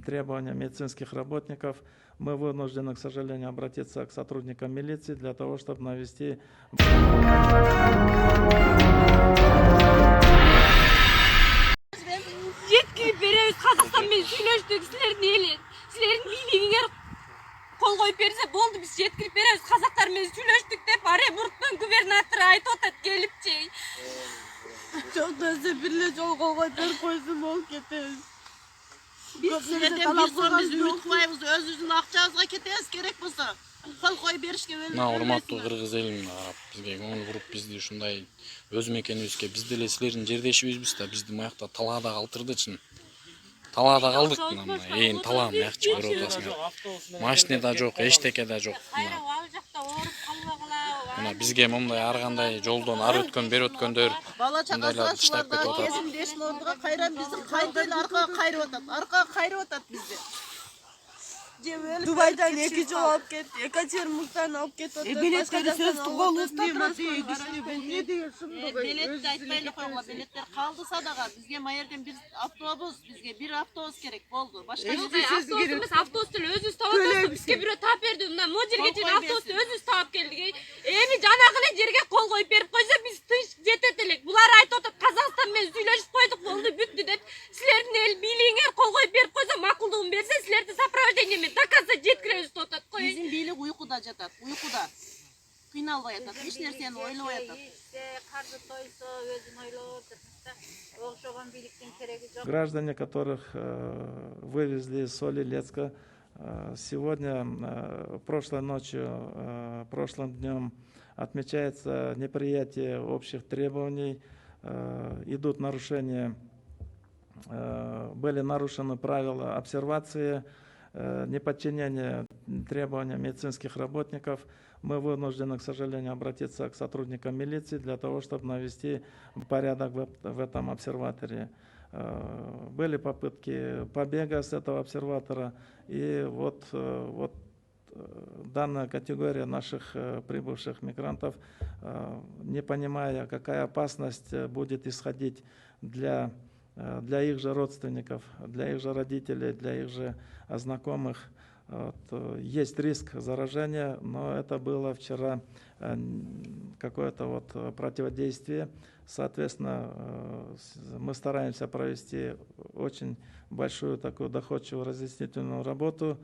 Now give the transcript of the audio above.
требования медицинских работников, мы вынуждены, к сожалению, обратиться к сотрудникам милиции для того, чтобы навести... Жеткирип беребиз, Казакстан менен сүйлөштүк, силердин элиң, силердин бийлигиңер кол коюп берсе болду, биз жеткирип беребиз, казактар менен сүйлөштүк деп Оренбургдун губернатору айтып атат келипчи. Жок нерсе бир жол кол коюп берип койсун болуп кетебиз. Biz ümit kılayımız, özümüzün akçağızga ketemiz gerek bolsa. Kol koy berişke öyle. Мына урматтуу кыргыз элиң карап бизге көңүл буруп бизди ушундай өз мекенибизге биз деле силердин жердешибизбиз да, бизди мыякта талаада калтырдычын. Талаада калдык мына ээн талаа мыякчы көрүп атасың. Машина да жок, эчтеке да жок. Мына бизге мындай ар кандай жолдон ар өткөн, бер өткөндөр Bala çakasılar da kesin deşin orduğa kayran bizi kaydan arkaya kayırıp atat bizi. Dubai'den 2 жол алып кетти, Екатеринбургдан алып кетип атат. Biletleri söz kolu ustatırız. Bilet de aytmayla koyma, biletler kaldı sadaga. Bizge mayerden bir avtobus gerek oldu. Başka Avtobusumuz avtobustan özüz tavap bizge biri tap berdi. Mына mo жерге чейин автобусту өзүбүз таап келдик. Эми жанагы жерге кол коюп берип койсо биз тынч жетет элек. Булар айтып атат, Казакстан менен сүйлөшүп койдук, болду, бүттү деп. Силердин эл бийлигиңер кол коюп берип койсо, макулдугун берсе, силерди сопровождение менен доказа жеткиребиз деп атат кой. bizim biylик uykuda jatat, uykuda. Kıynalбай атат, эч нерсени ойлобой атат. Каржы тойсо өзүн ойлоп жатат. Окшогон бийликтин кереги жок. Граждане, которых вывезли из Соль-Илецка, сегодня, прошлой ночью, прошлым днем отмечается неприятие общих требований, идут нарушения, были нарушены правила обсервации, неподчинение требованиям медицинских работников. Мы вынуждены, к сожалению, обратиться к сотрудникам милиции для того, чтобы навести порядок в этом обсерваторе. Были попытки побега с этого обсерватора, и вот данная категория наших прибывших мигрантов, не понимая, какая опасность будет исходить для их же родственников, для их же родителей, для их же знакомых. Есть риск заражения, но это было вчера какое-то противодействие. Соответственно, мы стараемся провести очень большую такую доходчивую разъяснительную работу.